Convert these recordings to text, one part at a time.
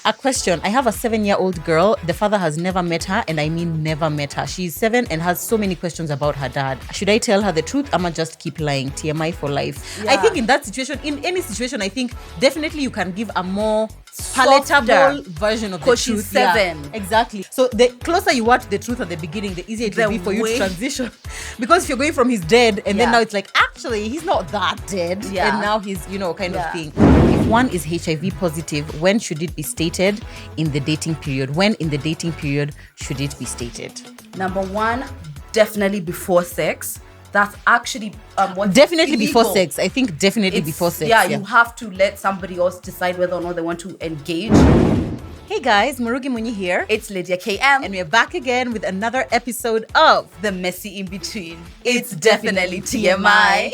A question. I have a 7-year-old girl. The father has never met her, and I mean never met her. She's 7 and has so many questions about her dad. Should I tell her the truth? I'ma just keep lying. TMI for life. Yeah. I think in that situation, in any situation, I think definitely you can give a more palatable version of the truth. She's 7. Yeah, exactly. So the closer you are to the truth at the beginning, the easier it will be for you to transition. Because if you're going from he's dead and then now it's like, actually, he's not that dead. Yeah. And now he's, kind of thing. If one is HIV positive, when should it be stated in the dating period? When in the dating period should it be stated? Number 1, definitely before sex. That's actually definitely illegal. Before sex. I think definitely before sex. Yeah, you have to let somebody else decide whether or not they want to engage. Hey guys, Murugi Munyi here. It's Lydia KM. And we're back again with another episode of The Messy In Between. It's definitely TMI.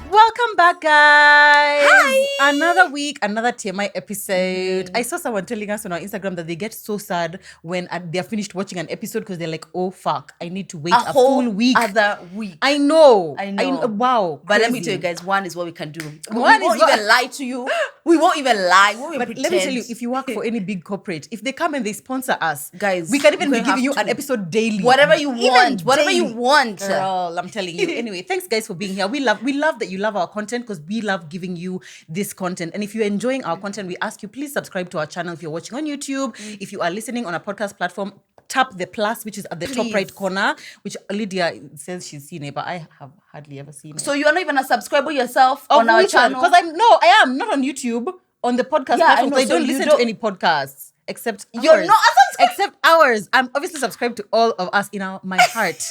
Welcome back, guys. Hi. Another week, another TMI episode. I saw someone telling us on our Instagram that they get so sad when they're finished watching an episode because they're like, oh, fuck, I need to wait a full week. Other week. I know. Wow. But crazy. Let me tell you guys, one is what we can do. We won't even lie to you. We won't even lie. We won't even pretend. Let me tell you, if you work for any big corporate, if they come and they sponsor us, guys, we can even be giving you an episode daily. Whatever you want. Whatever you want. Girl, I'm telling you. Anyway, thanks guys for being here. We love that you love our content because we love giving you this content. And if you're enjoying our content, we ask you please subscribe to our channel if you're watching on YouTube. If you are listening on a podcast platform, tap the plus, which is at the top right corner, which Lydia says she's seen it, but I have hardly ever seen it. So you're not even a subscriber yourself on our channel? Because I am not on YouTube, on the podcast platform. I don't listen to any podcasts except ours. You're not a subscriber? Except ours. I'm obviously subscribed to all of us in my heart.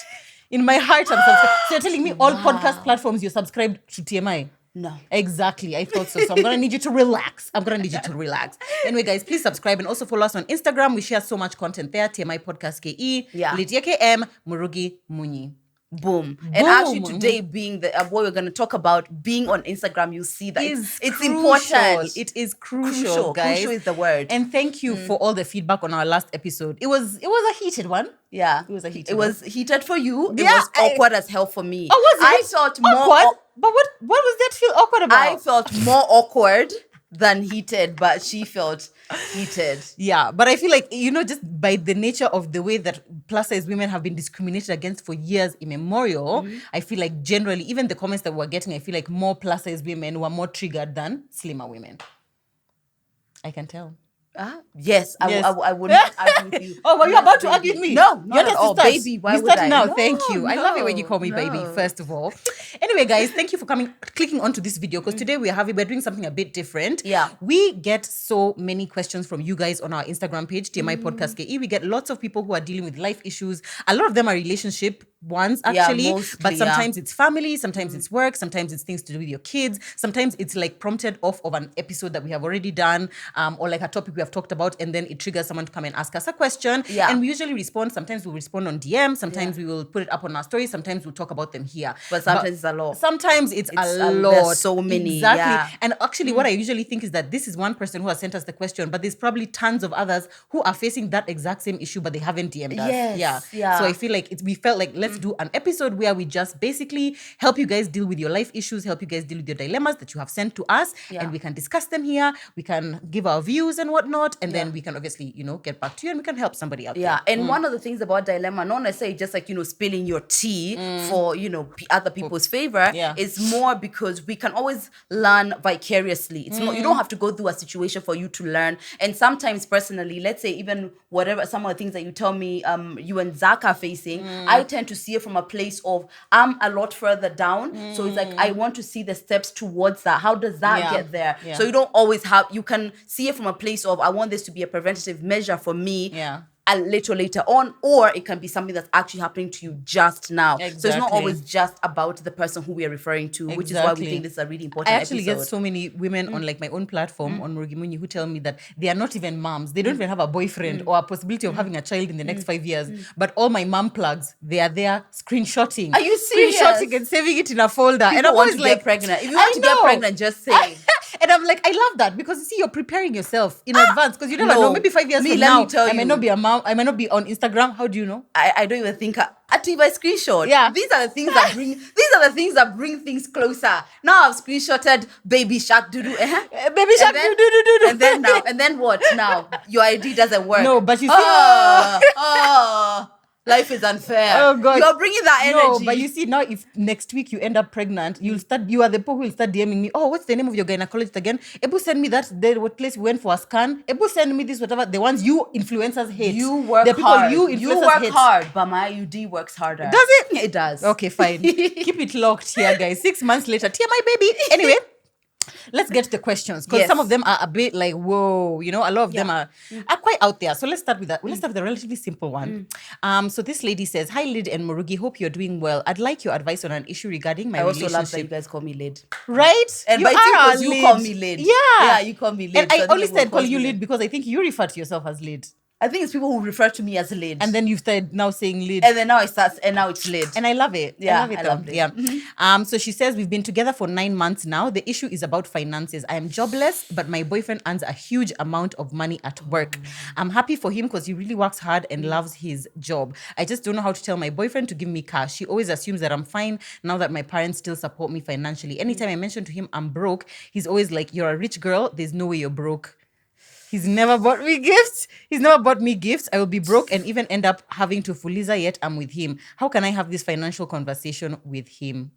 In my heart, I'm subscribed. So you're telling me all podcast platforms you're subscribed to TMI? No. Exactly. I thought so. So I'm going to need you to relax. Anyway, guys, please subscribe and also follow us on Instagram. We share so much content there. TMI Podcast KE. Yeah. Lydia KM. Murugi Munyi. Boom. And actually today being what we're going to talk about, being on Instagram, you see that it's important. It is crucial, guys. Crucial is the word. And thank you for all the feedback on our last episode. It was a heated one. Yeah. It was a heated one. It was heated for you. Yeah, it was awkward as hell for me. Oh, was it? I felt more... But what was that feel awkward about? I felt more awkward than heated, but she felt heated. Yeah, but I feel like, just by the nature of the way that plus-size women have been discriminated against for years immemorial, I feel like generally, even the comments that we're getting, I feel like more plus-size women were more triggered than slimmer women. I can tell. Yes. I would not argue with you. Oh, were you about to argue with me? No, not at all, baby. Why would I? No, thank you. I love it when you call me baby, first of all. Anyway, guys, thank you for clicking onto this video because today we're doing something a bit different. Yeah. We get so many questions from you guys on our Instagram page, TMI Podcast KE. We get lots of people who are dealing with life issues. A lot of them are relationship ones, actually. Mostly, but sometimes it's family, sometimes it's work, sometimes it's things to do with your kids. Sometimes it's like prompted off of an episode that we have already done or like a topic we have talked about, and then it triggers someone to come and ask us a question. Yeah. And we usually respond. Sometimes we'll respond on DM. Sometimes we will put it up on our stories. Sometimes we'll talk about them here. But sometimes it's a lot. Sometimes it's a lot. There's so many. Exactly. Yeah. And actually what I usually think is that this is one person who has sent us the question, but there's probably tons of others who are facing that exact same issue, but they haven't DM'd us. Yes. Yeah. So I feel like we felt like let's do an episode where we just basically help you guys deal with your life issues, help you guys deal with your dilemmas that you have sent to us, and we can discuss them here. We can give our views and whatnot, and then we can obviously, get back to you and we can help somebody out there. Yeah, and one of the things about dilemma, not necessarily just like, spilling your tea for, other people's favor, is more because we can always learn vicariously. It's not, you don't have to go through a situation for you to learn. And sometimes personally, let's say even whatever, some of the things that you tell me you and Zach are facing, I tend to see it from a place of I'm a lot further down. So it's like, I want to see the steps towards that. How does that get there? Yeah. So you don't always you can see it from a place of I want this to be a preventative measure for me. Yeah. A little later on, or it can be something that's actually happening to you just now. Exactly. So it's not always just about the person who we are referring to, which is why we think this is a really important episode. I actually get so many women on like my own platform on Murugi Munyi who tell me that they are not even moms. They don't even have a boyfriend or a possibility of having a child in the next 5 years. But all my mom plugs, they are there screenshotting. Are you serious? Screenshotting and saving it in a folder. People and I want was to like, get pregnant. If you want to get pregnant, just say. And I'm like, I love that because you see, you're preparing yourself in advance because you never know. Maybe 5 years from now, I may not be a mom I might not be on Instagram. How do you know? I don't even think until my screenshot. Yeah. These are the things that bring things closer. Now I've screenshotted baby shark doo doo. Baby shark do. And then what now? Your ID doesn't work. No, but you see, life is unfair. Oh God, you're bringing that energy. No, but you see now, if next week you end up pregnant, you are the people who will start DMing me. Oh, what's the name of your gynecologist again? Ebu, send me that. What place we went for a scan? Ebu, send me this. Whatever. The ones you influencers hate. You work the people hard. You work hate. Hard, but my UD works harder. Does it? It does. Okay, fine. Keep it locked here, guys. 6 months later, Tia, my baby. Anyway. Let's get to the questions because some of them are a bit like, whoa, a lot of them are quite out there. So let's start with that. Let's start with a relatively simple one. So this lady says, hi, Lid and Murugi. Hope you're doing well. I'd like your advice on an issue regarding my relationship. I also love that you guys call me Lid. Right? And you call me Lid. Yeah, you call me Lid. And I only said call you Lid because I think you refer to yourself as Lid. I think it's people who refer to me as Lid. And then you started now saying Lid. And then now it's Lid. And I love it. Yeah, I love it. Yeah. So she says, we've been together for 9 months now. The issue is about finances. I am jobless, but my boyfriend earns a huge amount of money at work. I'm happy for him because he really works hard and loves his job. I just don't know how to tell my boyfriend to give me cash. He always assumes that I'm fine now that my parents still support me financially. Anytime I mention to him I'm broke, he's always like, you're a rich girl. There's no way you're broke. He's never bought me gifts. I will be broke and even end up having to fuliza yet I'm with him. How can I have this financial conversation with him?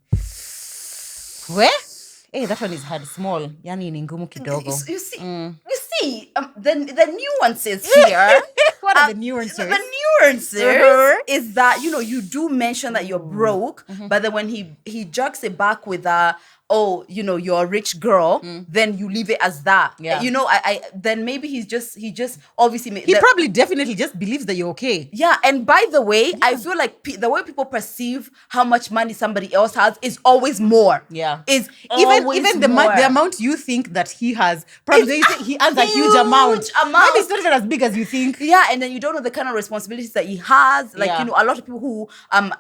Where? Hey, that one is hard. Small. Yani ni ngumu kidogo. You see, the nuances here. What are the nuances? The nuances is that, you do mention that you're broke, but then when he jerks it back with you're a rich girl, then you leave it as that. Yeah. Then maybe he just obviously... He probably definitely just believes that you're okay. Yeah, and by the way, I feel like the way people perceive how much money somebody else has is always more. Yeah. Is even the amount you think that he has, probably he earns a huge amount. Maybe it's not even as big as you think. Yeah, and then you don't know the kind of responsibilities that he has. Like, a lot of people who,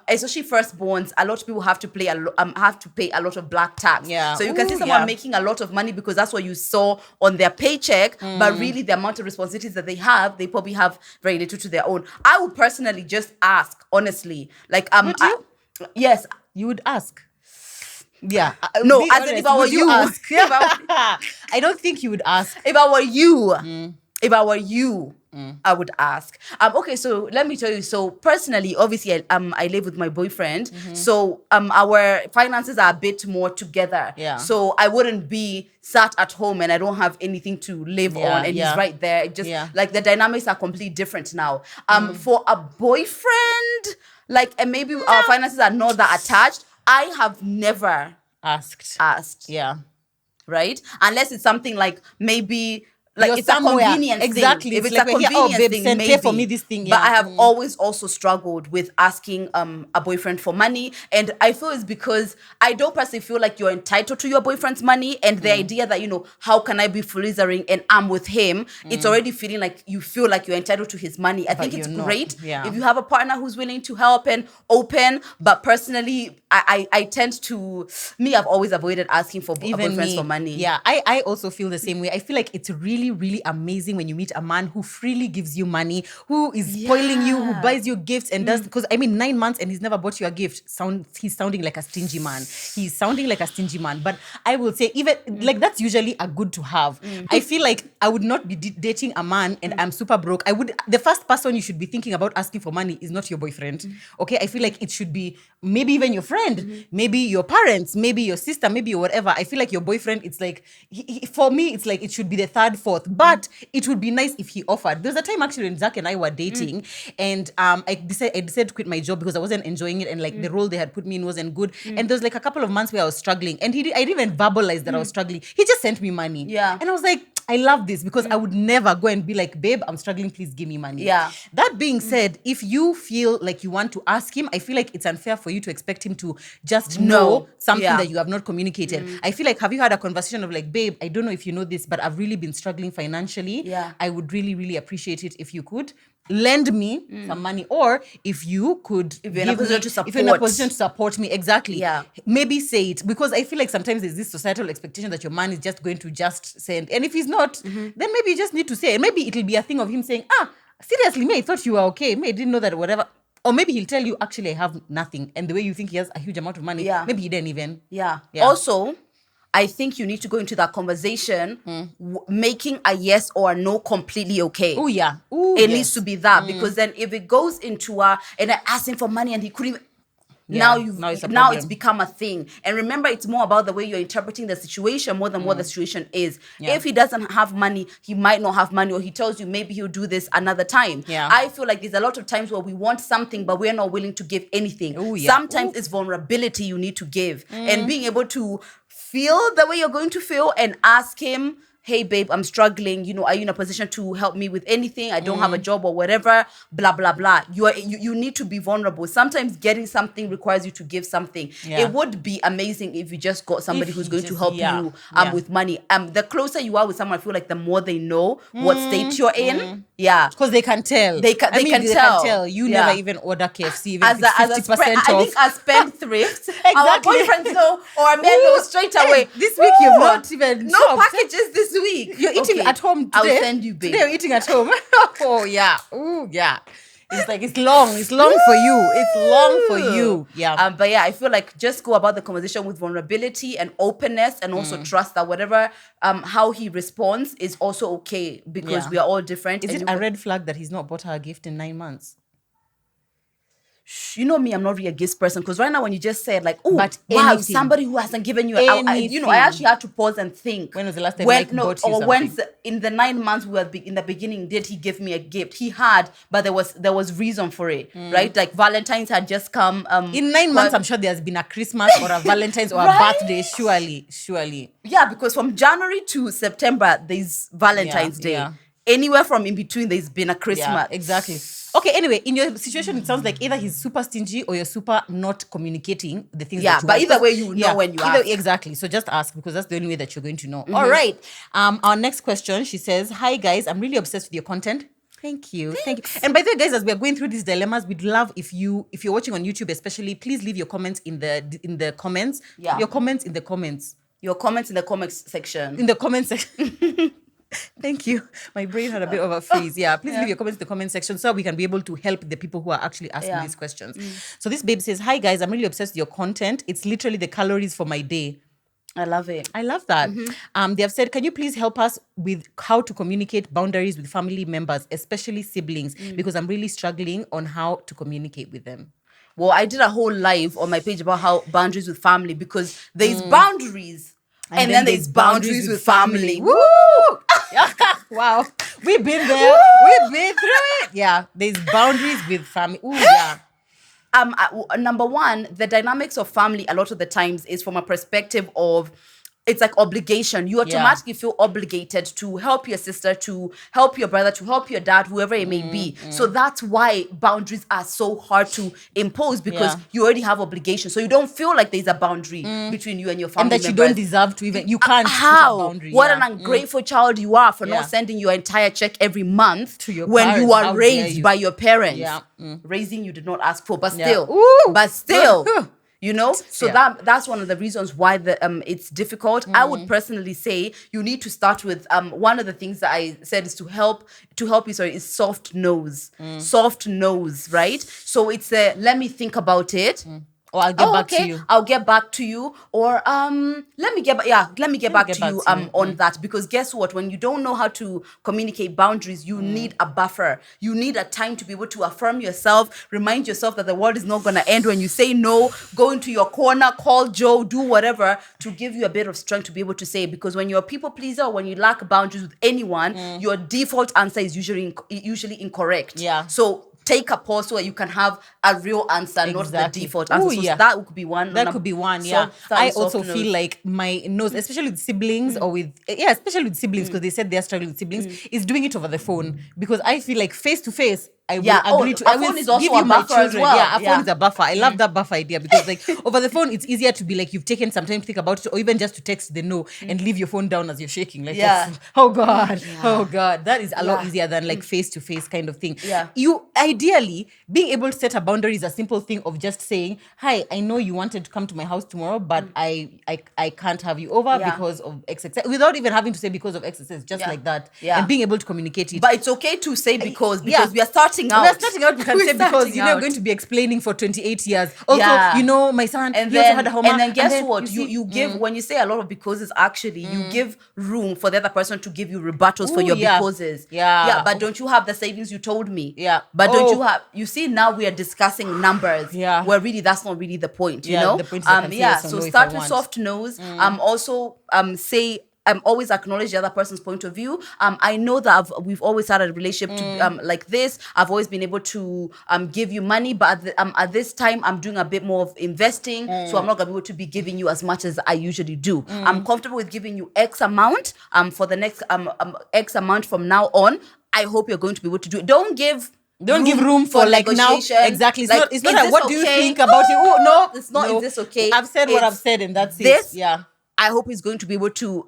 especially firstborns, a lot of people have to pay a lot of black tax. Yeah. So you can see someone making a lot of money because that's what you saw on their paycheck, but really the amount of responsibilities that they probably have very little to their own. I would personally just ask, honestly, like yes, you would ask. Yeah. No, as in if I were you, ask? I don't think you would ask. If I were you, I would ask. Okay, so let me tell you. So personally, obviously, I live with my boyfriend. So our finances are a bit more together. Yeah. So I wouldn't be sat at home and I don't have anything to live on, and he's right there. It just like the dynamics are completely different now. For a boyfriend, and maybe our finances are not that attached. I have never asked. Yeah. Right? Unless it's something like maybe... You're it's somewhere. A convenience exactly. thing. If it's like a convenience thing, maybe. Pay for me this thing. Yeah. But I have always also struggled with asking a boyfriend for money. And I feel it's because I don't personally feel like you're entitled to your boyfriend's money. And the idea that, how can I be fulizering and I'm with him, it's already feeling like you feel like you're entitled to his money. I think it's great if you have a partner who's willing to help and open. But personally, I tend to... I've always avoided asking for boyfriends for money. Yeah, I also feel the same way. I feel like it's really, really amazing when you meet a man who freely gives you money, who is spoiling you, who buys you gifts and does... Because, 9 months and he's never bought you a gift. He's sounding like a stingy man. But I will say, even... Like, that's usually a good to have. I feel like I would not be dating a man and I'm super broke. The first person you should be thinking about asking for money is not your boyfriend. Okay? I feel like it should be maybe even your friend, maybe your parents, maybe your sister, maybe whatever. I feel like your boyfriend, it's like... for me, it's like it should be the third, fourth. But it would be nice if he offered. There was a time actually when Zach and I were dating and I decided to quit my job because I wasn't enjoying it and the role they had put me in wasn't good. And there was a couple of months where I was struggling and I didn't even verbalize that I was struggling. He just sent me money. Yeah. And I was like, I love this because I would never go and be like, babe, I'm struggling, please give me money. Yeah. That being said, if you feel like you want to ask him, I feel like it's unfair for you to expect him to just know something that you have not communicated. I feel like, have you had a conversation of like, babe, I don't know if you know this, but I've really been struggling financially. Yeah. I would really, really appreciate it if you could lend me some money, or if you could if you're in a position to support me. Exactly. Yeah. Maybe say it, because I feel like sometimes there's this societal expectation that your man is just going to just send, and if he's not, then maybe you just need to say it. Maybe it'll be a thing of him saying, seriously, me, I thought you were okay. Me, I didn't know that whatever. Or maybe he'll tell you, actually, I have nothing. And the way you think he has a huge amount of money, maybe he didn't even. Yeah. Also, I think you need to go into that conversation making a yes or a no completely okay. Oh, yeah. Ooh, it needs to be that, because then if it goes into and I asked him for money and he couldn't even, now it's become a thing. And remember, it's more about the way you're interpreting the situation more than what the situation is. If he doesn't have money, he might not have money, or he tells you maybe he'll do this another time. I feel like there's a lot of times where we want something but we're not willing to give anything. Sometimes it's vulnerability you need to give, and being able to feel the way you're going to feel and ask him, hey babe, I'm struggling, are you in a position to help me with anything? I don't have a job or whatever, blah blah blah. You need to be vulnerable. Sometimes getting something requires you to give something. It would be amazing if you just got somebody who's going to help you with money. The closer you are with someone, I feel like the more they know what state you're in. Because they can tell. They can tell. You never even order KFC, even as if 50% off. I think as spendthrift, our boyfriends know, or our men know straight away. This week you've not even no packages this week. You're eating at home today. I'll send you, babe. Today you're eating at home. Oh yeah. Ooh yeah. It's like it's long for you. It's long for you. Yeah. But yeah, I feel like just go about the conversation with vulnerability and openness, and also trust that whatever how he responds is also okay, because we are all different. Is it a red flag that he's not bought her a gift in 9 months? You know me, I'm not really a gifts person, because right now when you just said like, oh, wow, somebody who hasn't given you I actually had to pause and think. When was the last time Mike bought you something? When in the 9 months we were in the beginning, did he give me a gift? He had, but there was reason for it, right? Like Valentine's had just come. In 9 months, I'm sure there's been a Christmas or a Valentine's or a birthday, surely. Yeah, because from January to September, there's Valentine's Day. Yeah. Anywhere from in between, there's been a Christmas. Yeah, exactly. Okay, anyway, in your situation, it sounds like either he's super stingy or you're super not communicating the things that you but want. Either way, you know when you ask. Exactly. So just ask, because that's the only way that you're going to know. All right. Our next question, she says, hi guys, I'm really obsessed with your content. Thank you. Thank you. And by the way, guys, as we're going through these dilemmas, we'd love if you're watching on YouTube especially, please leave your comments in the comments. Yeah. Your comments in the comments. Your comments in the comments section. In the comments section. Thank you. My brain had a bit of a freeze. Yeah, please leave your comments in the comment section so we can be able to help the people who are actually asking these questions. So this babe says, hi guys, I'm really obsessed with your content. It's literally the calories for my day. I love it. I love that. They have said, can you please help us with how to communicate boundaries with family members, especially siblings, because I'm really struggling on how to communicate with them. Well, I did a whole live on my page about how boundaries with family, because there's boundaries. And then there's boundaries with family. Woo! Wow. We've been there. We've been through it. Yeah. There's boundaries with family. Ooh, yeah. Number one, the dynamics of family a lot of the times is from a perspective of, it's like obligation. You automatically feel obligated to help your sister, to help your brother, to help your dad, whoever it may be. So that's why boundaries are so hard to impose, because you already have obligations. So you don't feel like there's a boundary between you and your family members. And that you don't deserve to even, you can't how? Put a boundary. What an ungrateful child you are for not sending your entire check every month to your when parents. you are raised by your parents. Yeah. Raising you did not ask for, but still. So that's one of the reasons why it's difficult. I would personally say you need to start with one of the things that I said is to help you, is soft nose. Soft nose, right? So it's let me think about it. Or I'll get back to you. I'll get back to you. Or let me get back to you on that. Because guess what? When you don't know how to communicate boundaries, you need a buffer. You need a time to be able to affirm yourself, remind yourself that the world is not gonna end when you say no, go into your corner, call Joe, do whatever to give you a bit of strength to be able to say it. Because when you're a people pleaser, or when you lack boundaries with anyone, your default answer is usually incorrect. Yeah. So take a pause so that you can have a real answer, not the default answer. So that could be one. That could be one, yeah. I also feel like my nose, especially with siblings or especially with siblings, because they said they're struggling with siblings, is doing it over the phone. Because I feel like face to face, I will agree to. I will phone is also give you a my buffer as children. well. Yeah, a phone is a buffer. I love that buffer idea because like over the phone, it's easier to be like you've taken some time to think about it, or even just to text the no and leave your phone down as you're shaking. Like, oh God, that is a lot easier than like face to face kind of thing. Yeah. You ideally being able to set a boundary is a simple thing of just saying, "Hi, I know you wanted to come to my house tomorrow, but I can't have you over because of XXX," without even having to say because of XXX, just like that, and being able to communicate it. But it's okay to say because we are starting out. We can say because you're going to be explaining for 28 years. Also, my son, and he also had a home. and then guess what? You give when you say a lot of becauses, actually you give room for the other person to give you rebuttals for your becauses. Yeah. But don't you have the savings you told me? Yeah. But don't you have? You see, now we are discussing numbers. Yeah. Where really that's not really the point. You Yeah, know. the point is I can say yes or So no if start I with want. soft nose. Also say. Always acknowledge the other person's point of view. I know that we've always had a relationship to like this. I've always been able to give you money, but at this time I'm doing a bit more of investing, so I'm not gonna be able to be giving you as much as I usually do. I'm comfortable with giving you X amount for the next X amount from now on. I hope you're going to be able to do it. Don't give room for like now. Exactly. It's not like, what do you think about it? Oh no, it's not. No. Is this okay? I've said what I've said, and that's this, it. Yeah. I hope he's going to be able to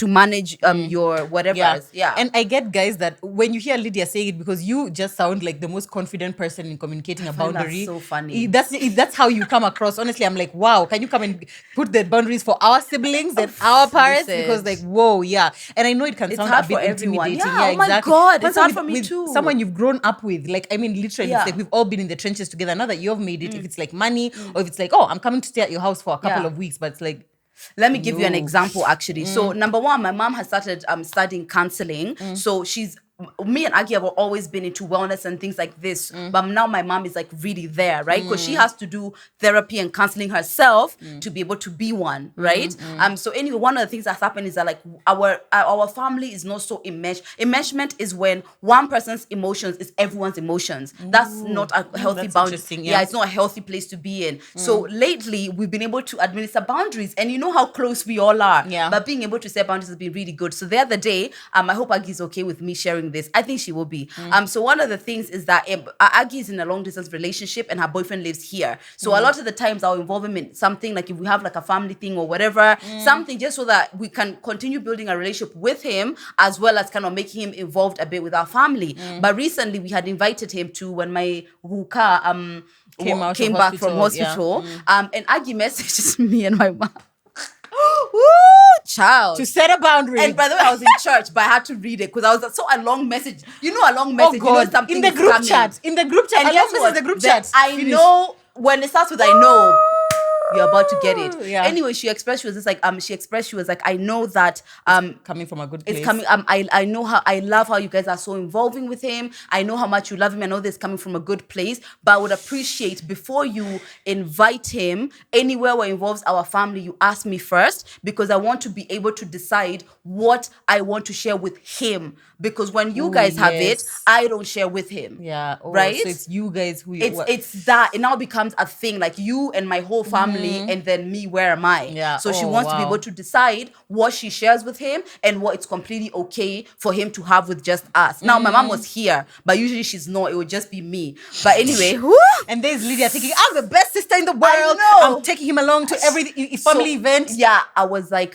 manage your whatever. Yeah. And I get guys that when you hear Lydia saying it, because you just sound like the most confident person in communicating a boundary. That's so funny. That's how you come across. Honestly, I'm like, wow, can you come and put the boundaries for our siblings and our parents? Because like, whoa, yeah. And I know it can sound a bit intimidating. Yeah, oh exactly. my God, it's hard with, for me with too. Someone you've grown up with, like, I mean, literally, it's like we've all been in the trenches together. Now that you've made it, if it's like money, or if it's like, oh, I'm coming to stay at your house for a couple of weeks, but it's like, let me give you an example, actually. So, number one, my mom has started studying counseling. So me and Aggie have always been into wellness and things like this, but now my mom is like really there, right? Because she has to do therapy and counseling herself to be able to be one, right? So anyway, one of the things that's happened is that like our family is not so enmeshed. Enmeshment is when one person's emotions is everyone's emotions. That's not a healthy boundary. Yeah, it's not a healthy place to be in. So lately we've been able to administer boundaries, and you know how close we all are. Yeah. But being able to set boundaries has been really good. So the other day, I hope Aggie's okay with me sharing this. I think she will be. So one of the things is that Aggie is in a long distance relationship and her boyfriend lives here. So a lot of the times I'll involve him in something, like if we have like a family thing or whatever, something just so that we can continue building a relationship with him, as well as kind of making him involved a bit with our family. But recently we had invited him to when my Ruka came back from hospital. And Aggie messages me and my mom. Woo, child. To set a boundary. And by the way, I was in church, but I had to read it because I was a long message. You know, a long message. Oh God. You know, something in the group coming. chat. In the group chat. And I love this in the group chat. I know when it starts with I know. You're about to get it. Yeah. Anyway, she expressed she was like, I know that coming from a good place. It's coming. I know how I love how you guys are so involving with him. I know how much you love him. I know this is coming from a good place. But I would appreciate before you invite him anywhere where it involves our family, you ask me first, because I want to be able to decide what I want to share with him. Because when you guys have it, I don't share with him. Yeah. Right? So it's you guys who it's that. It now becomes a thing, like you and my whole family, and then me, where am I? Yeah. So she wants to be able to decide what she shares with him and what it's completely okay for him to have with just us. Now, my mom was here, but usually she's not. It would just be me. But anyway, and there's Lydia thinking, I'm the best sister in the world. I'm taking him along to every family event. Yeah, I was like,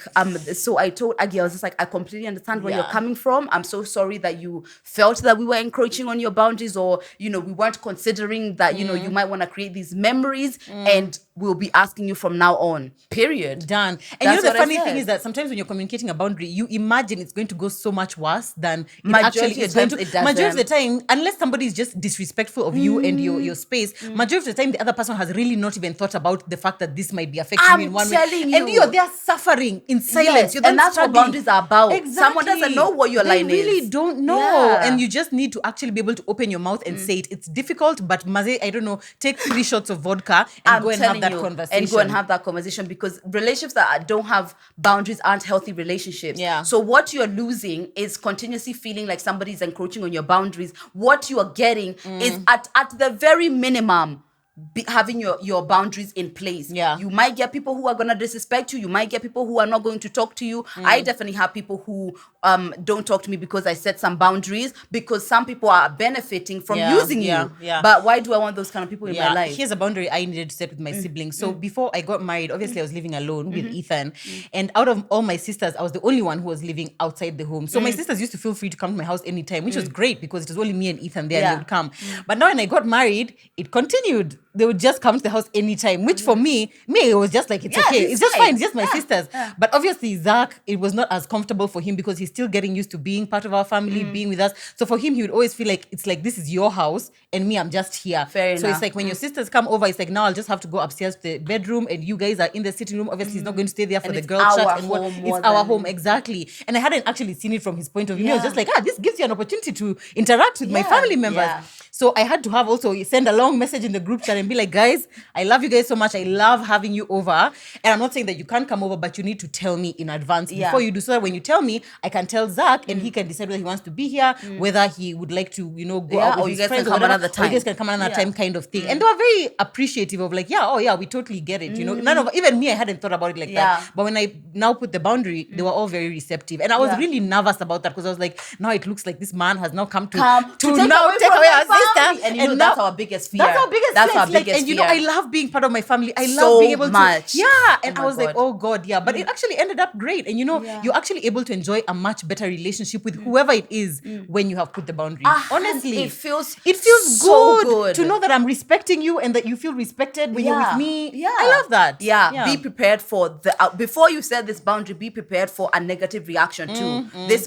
so I told Aggie, I was just like, I completely understand where you're coming from. I'm so sorry that you felt that we were encroaching on your boundaries, or, you know, we weren't considering that, you know, you might want to create these memories, and we'll be asking you from now on. Period. Done. And you know, the funny thing is that sometimes when you're communicating a boundary, you imagine it's going to go so much worse than it actually is going to. Majority of the time, unless somebody is just disrespectful of you and your space, majority of the time the other person has really not even thought about the fact that this might be affecting you in one way. And they are suffering in silence. Yes, and that's what boundaries are about. Exactly. Someone doesn't know what your line is. They really don't know. Yeah. And you just need to actually be able to open your mouth and say it. It's difficult, but Maze, I don't know, take 3 shots of vodka and go and have that conversation. And go and have that conversation, because relationships that don't have boundaries aren't healthy relationships. Yeah. So what you're losing is continuously feeling like somebody's encroaching on your boundaries. What you are getting is at the very minimum, having your boundaries in place. Yeah. You might get people who are going to disrespect you. You might get people who are not going to talk to you. I definitely have people who don't talk to me because I set some boundaries, because some people are benefiting from using you. Yeah. But why do I want those kind of people in my life? Here's a boundary I needed to set with my siblings. So before I got married, obviously I was living alone with Ethan. And out of all my sisters, I was the only one who was living outside the home. So my sisters used to feel free to come to my house anytime, which was great because it was only me and Ethan there and they would come. But now when I got married, it continued. They would just come to the house anytime, which for me, it was just like, it's okay. It's just fine. It's just my sisters. But obviously, Zach, it was not as comfortable for him because he's still getting used to being part of our family, being with us. So for him, he would always feel like, it's like, this is your house and me, I'm just here. Fair so enough. It's like when your sisters come over, it's like, now I'll just have to go upstairs to the bedroom and you guys are in the sitting room. Obviously, he's not going to stay there for And the it's girl our chat. And home more it's our than- home, exactly. And I hadn't actually seen it from his point of view. I was Yeah. just like, this gives you an opportunity to interact with my Yeah, family members. yeah. So I had to have also send a long message in the group chat and be like, guys, I love you guys so much. I love having you over. And I'm not saying that you can't come over, but you need to tell me in advance before you do, so that when you tell me, I can tell Zach and he can decide whether he wants to be here, whether he would like to, go out with or you his guys friends can or come whatever, another or you guys time. can come another time kind of thing. And they were very appreciative of like, we totally get it. None of, even me, I hadn't thought about it like that. But when I now put the boundary, they were all very receptive. And I was really nervous about that because I was like, now it looks like this man has now come to now take away our sister. And now that's our biggest fear. That's our biggest That's fear. our It's like, biggest and fear. I love being part of my family. I So love being able much. to. And Oh I was my like, God. oh God, yeah. But it actually ended up great. And you're actually able to enjoy a much better relationship with whoever it is when you have put the boundary. Honestly. It feels so good to know that I'm respecting you and that you feel respected when you're with me. Yeah. I love that. Be prepared for the before you set this boundary, be prepared for a negative reaction too. This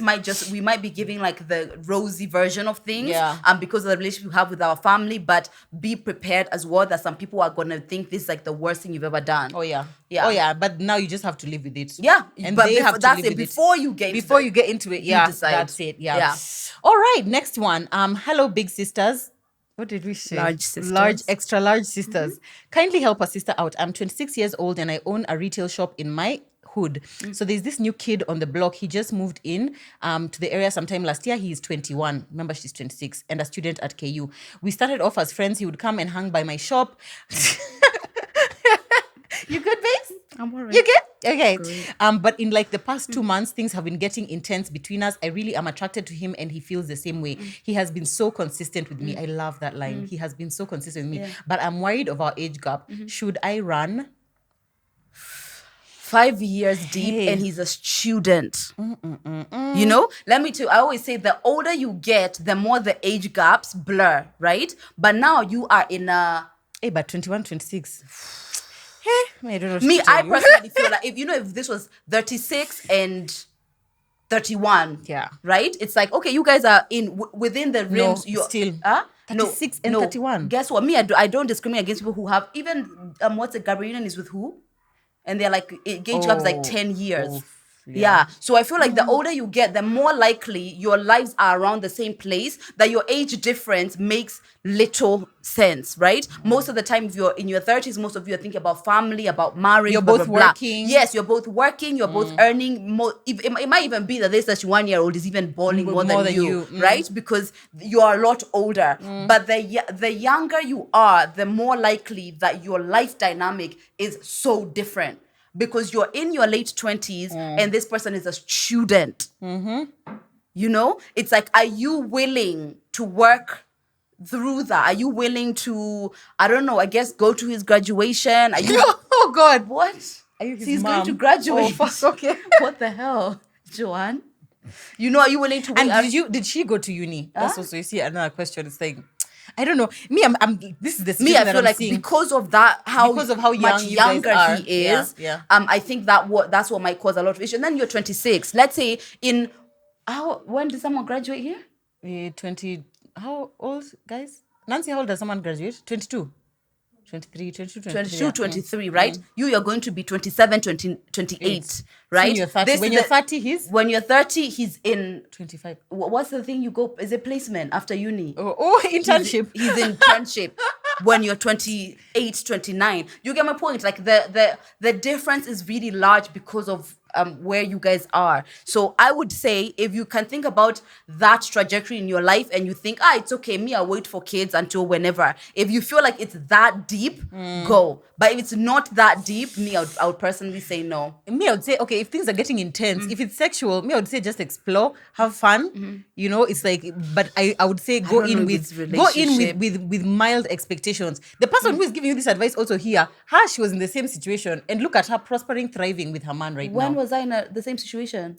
we might be giving like the rosy version of things because of the relationship we have with our family, but be prepared as well that some people are gonna think this is like the worst thing you've ever done. Oh yeah. But now you just have to live with it. And but they have to that's live it. with Before you get into it, you decide. that's it. All right, next one. Hello, big sisters. What did we say? Large sisters. Extra large sisters. Kindly help a sister out. I'm 26 years old and I own a retail shop in my hood. So there's this new kid on the block. He just moved in to the area sometime last year. He's 21. Remember, she's 26 and a student at KU. We started off as friends. He would come and hang by my shop. You good, babes? I'm alright. You good? Okay. But in like the past 2 months, things have been getting intense between us. I really am attracted to him and he feels the same way. He has been so consistent with me. I love that line. He has been so consistent with me. But I'm worried of our age gap. Should I run? 5 years deep and he's a student. Let me tell you, I always say the older you get, the more the age gaps blur, right? But now you are in a... Hey, but 21, 26. I don't know what Me, to tell I you. personally feel like if this was 36 and 31, right? It's like, okay, you guys are within the rims. No, still. 36 and 31. Guess what? Me, I don't discriminate against people who have even what's it? Gabrielian is with who? And they're like age gaps like 10 years. So I feel like the older you get, the more likely your lives are around the same place, that your age difference makes little sense, right? Most of the time, if you're in your 30s, most of you are thinking about family, about marriage. You're blah, both blah, blah. working. Yes, you're both working, you're both earning more. It might even be that this 31-year-old is even balling more than you. Right? Because you are a lot older. But the younger you are, the more likely that your life dynamic is so different. Because you're in your late 20s and this person is a student. It's like, are you willing to work through that? Are you willing to, I don't know, I guess go to his graduation? Are you... Oh God. What? Are you his He's mom? going to graduate. Oh, fuck, okay. What the hell, Joanne? Are you willing to wait? And did she go to uni? That's also, you see, another question is saying, I don't know. Me, this is the Me, I that feel I'm like seeing. because of how young much you guys younger are. he is, Yeah. I think that's what might cause a lot of issue. And then you're 26. Let's say when did someone graduate here? 20. How old, guys? Nancy, how old does someone graduate? 22. 23, 22, 23, right? You're going to be 27, 28, right? When you're 30, when you're 30, when you're 30, he's in 25. What's the thing you go? Is it placement after uni? Internship. He's in internship. When you're 28, 29. You get my point? Like the difference is really large because of where you guys are. So I would say if you can think about that trajectory in your life and you think, it's okay, me, I'll wait for kids until whenever. If you feel like it's that deep, go. But if it's not that deep, me, I would personally say no. Me, I would say, okay, if things are getting intense, if it's sexual, me, I would say just explore, have fun. You know, it's like, but I would say go in with mild expectations. The person who is giving you this advice also here, she was in the same situation, and look at her prospering, thriving with her man right now. When was I in the same situation?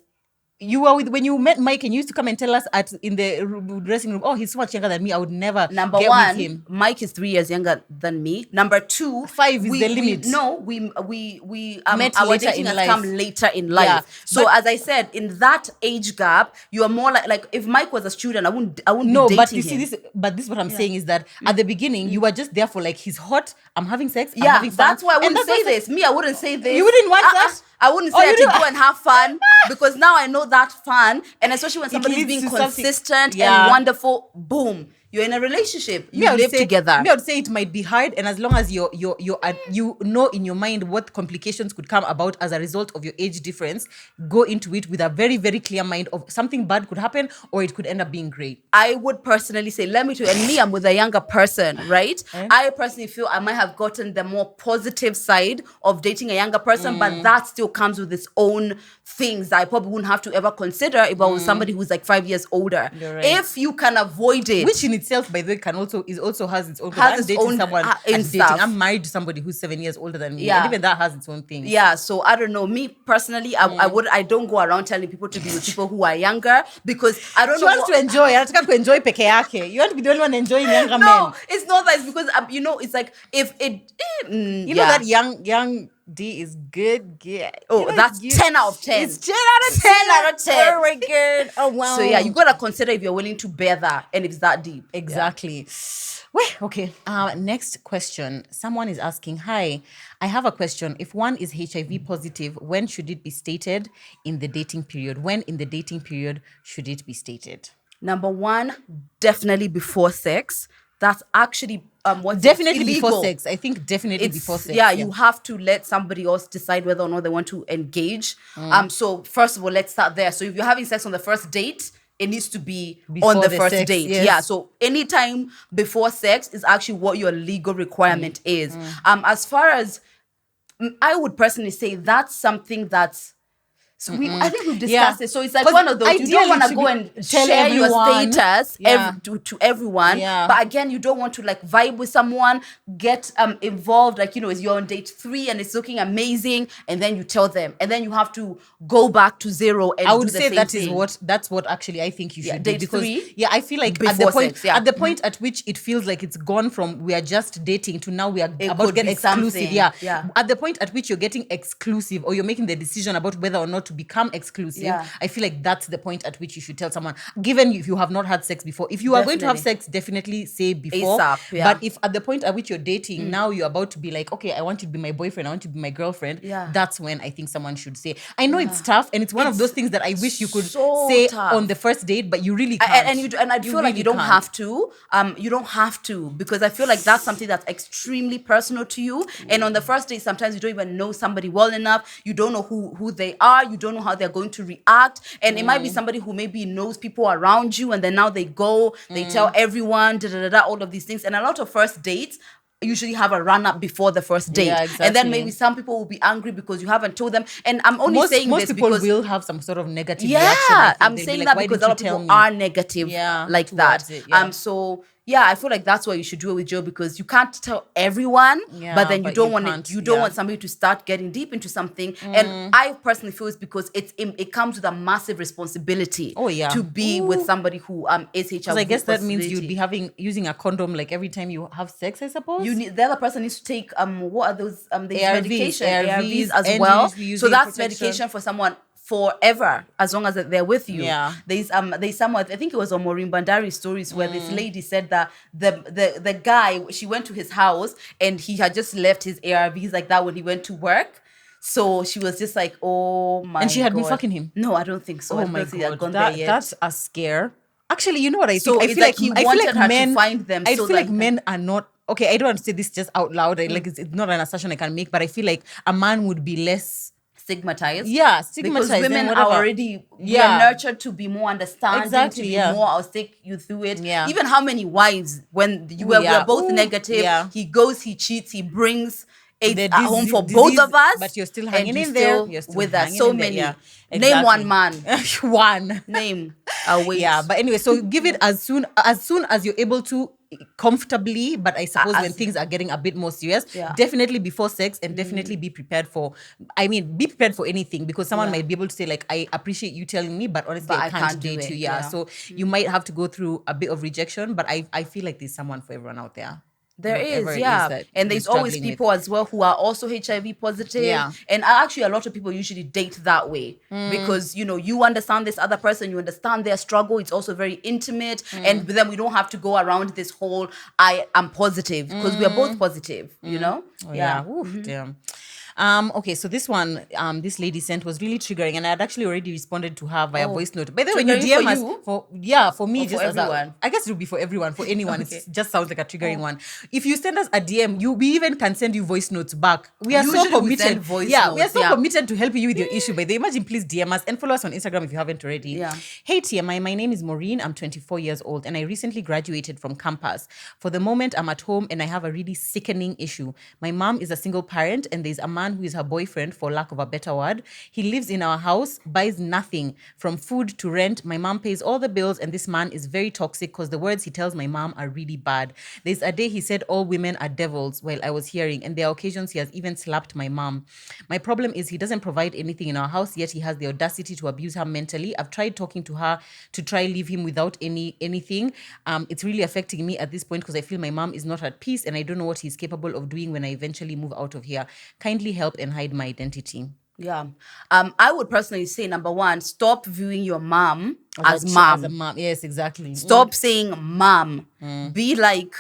You were when you met Mike and you used to come and tell us in the dressing room, he's so much younger than me, I would never Number get one, with him. Mike is 3 years younger than me. Number two, 5 is the limit. We met our later dating in has life. come later in life. Yeah, so as I said, in that age gap, you are more like if Mike was a student, I wouldn't No, be dating but you him. see this. But this is what I'm saying is that at the beginning you were just there for like, he's hot, I'm having sex, I'm having fun. That's why I wouldn't And say this. Me, I wouldn't say this. You wouldn't want that? I wouldn't say I should go and have fun because now I know that fun, and especially when somebody's leads being to something- consistent Yeah. and wonderful, boom, you're in a relationship. You live together. Me, I would say it might be hard, and as long as you know in your mind what complications could come about as a result of your age difference, go into it with a very, very clear mind of something bad could happen or it could end up being great. I would personally say, let me tell you, and me, I'm with a younger person, right? I personally feel I might have gotten the more positive side of dating a younger person, but that still comes with its own things that I probably wouldn't have to ever consider if I was somebody who's like 5 years older. You're right. If you can avoid it. Which in itself, by the way, also has its own. Has I'm its dating own, someone. in stuff. I'm married to somebody who's 7 years older than me. Yeah. And even that has its own thing. Yeah, so I don't know. Me personally, I don't go around telling people to be with people who are younger because I don't She know. wants to enjoy. Anataka to enjoy peke yake. You want to be the only one enjoying younger men. No, it's not that. It's because it's like if it. You know that young D is good. Yeah. Oh, that's 10 out of 10. It's 10 out of 10. 10 out of 10. Oh my god. Oh wow. So yeah, you gotta consider if you're willing to bear that and if it's that deep. Exactly. Well, okay. Next question. Someone is asking, hi, I have a question. If one is HIV positive, when should it be stated in the dating period? When in the dating period should it be stated? Number one, definitely before sex. That's actually Definitely illegal. before sex. I think definitely before sex. Yeah, you have to let somebody else decide whether or not they want to engage. So first of all, let's start there. So if you're having sex on the first date, it needs to be Before on the the first sex, date. yes. Yeah. So anytime before sex is actually what your legal requirement is. As far as I would personally say, that's something that's. So I think we've discussed it. So it's like one of those, you don't want to go and tell share your everyone. status Yeah. to everyone. Yeah. But again, you don't want to like vibe with someone, get involved, like, you're on date 3 and it's looking amazing. And then you tell them. And then you have to go back to 0 and I would do the say same thing. that's what actually I think you should do. date Because 3 I feel like before at the point sex, yeah. at the point at which it feels like it's gone from we are just dating to now we are It about to could get be exclusive. something. Yeah. Yeah. At the point at which you're getting exclusive or you're making the decision about whether or not to become exclusive, Yeah. I feel like that's the point at which you should tell someone, given if you have not had sex before. If you are going to have Definitely. sex, definitely say before. ASAP, yeah. But if at the point at which you're dating, now you're about to be like, okay, I want you to be my boyfriend, I want you to be my girlfriend. Yeah. That's when I think someone should say. I know it's tough and it's one of those things that I wish you could so say tough. on the first date, but you really can't. And I feel like you don't can't. have to. You don't have to, because I feel like that's something that's extremely personal to you. And on the first date, sometimes you don't even know somebody well enough. You don't know who they are. You don't know how they're going to react. And it might be somebody who maybe knows people around you, and then now they go, they tell everyone, all of these things. And a lot of first dates usually have a run up before the first date. Yeah, And then exactly. maybe some people will be angry because you haven't told them. And I'm only saying most this people because will have some sort of negative reaction. I yeah, think. I'm They'll be saying like, that "Why because didn't a lot you of tell people me?" are negative like that. towards it, yeah. So yeah, I feel like that's why you should do it with Joe, because you can't tell everyone, Yeah, but then you but don't you want can't, it. You don't yeah. want somebody to start getting deep into something. And I personally feel it's because it comes with a massive responsibility. Oh, yeah. To be with somebody who is HIV. Because I guess that means you'd positivity. be using a condom like every time you have sex, I suppose. The other person needs to take what are those these ARVs, medication ARVs, as NGs, well. we use So in that's protection. medication for someone forever, as long as they're with you. Yeah. There's someone, I think it was on Maureen Bandari's stories, where this lady said that the guy, she went to his house and he had just left his ARVs like that when he went to work. So she was just like, oh my God. And she had been fucking him? No, I don't think so. I Oh don't my think he had god, gone there yet. that's a scare. Actually, you know what I think? So I it's feel like he wanted her to men find them I so feel like that- men are not okay. I don't want to say this just out loud. Like it's not an assertion I can make, but I feel like a man would be less stigmatized. Yeah, Because stigmatized. women and are whatever. already, we are nurtured to be more understanding, Exactly, to be yeah. more, I'll take you through it. Yeah. Even how many wives, when we are both negative, he goes, he cheats, he brings AIDS at home for both of us, but you're still and hanging you're in there. still You're still with us. hanging So in there. many. Yeah, Name one man. One. Name. I'll wait. Yeah, but anyway, so give it as soon as you're able to, comfortably. But I suppose when things are getting a bit more serious, definitely before sex, and definitely be prepared for. I mean, be prepared for anything, because someone might be able to say like, I appreciate you telling me, but honestly, I can't date you. Yeah, so you might have to go through a bit of rejection, but I feel like there's someone for everyone out there. There Whatever is, it yeah. that And you're there's always struggling with. people as well who are also HIV positive. Yeah. And actually, a lot of people usually date that way because, you understand this other person, you understand their struggle. It's also very intimate. And then we don't have to go around this whole, I am positive, because we are both positive, Oh, yeah. Oof, damn. Okay, so this one, this lady sent was really triggering, and I had actually already responded to her via voice note. By the way, when you Triggering DM for us, you? for me, Or just for as a, everyone? I guess it will be for everyone, for anyone. Okay. It just sounds like a triggering one. If you send us a DM, we even can send you voice notes back. We are Usually so we committed. send voice we are notes, so committed to helping you with your issue. By the way, imagine, please DM us and follow us on Instagram if you haven't already. Yeah. Hey TMI, my name is Maureen. I'm 24 years old, and I recently graduated from campus. For the moment, I'm at home, and I have a really sickening issue. My mom is a single parent, and there's a man who is her boyfriend, for lack of a better word. He lives in our house, buys nothing from food to rent. My mom pays all the bills, and this man is very toxic because the words he tells my mom are really bad. There's a day he said all women are devils while I was hearing, and there are occasions he has even slapped my mom. My problem is he doesn't provide anything in our house, yet he has the audacity to abuse her mentally. I've tried talking to her to try leave him without anything. It's really affecting me at this point because I feel my mom is not at peace, and I don't know what he's capable of doing when I eventually move out of here. Kindly help and hide my identity. Yeah. I would personally say, number one, stop viewing your mom as As mom. a mom. Yes, exactly. Stop saying mom. Be like,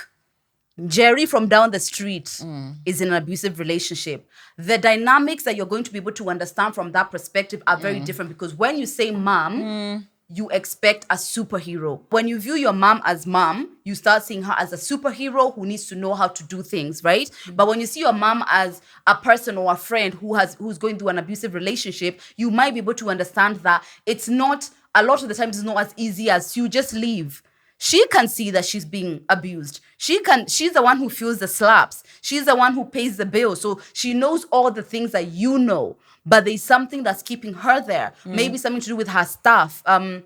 Jerry from down the street is in an abusive relationship. The dynamics that you're going to be able to understand from that perspective are very different, because when you say mom, you expect a superhero. When you view your mom as mom, you start seeing her as a superhero who needs to know how to do things, right? But when you see your mom as a person or a friend who's going through an abusive relationship, you might be able to understand that it's not, a lot of the times it's not as easy as you just leave. She can see that she's being abused. She's the one who feels the slaps. She's the one who pays the bill. So she knows all the things that you know, but there's something that's keeping her there. Maybe something to do with her stuff, her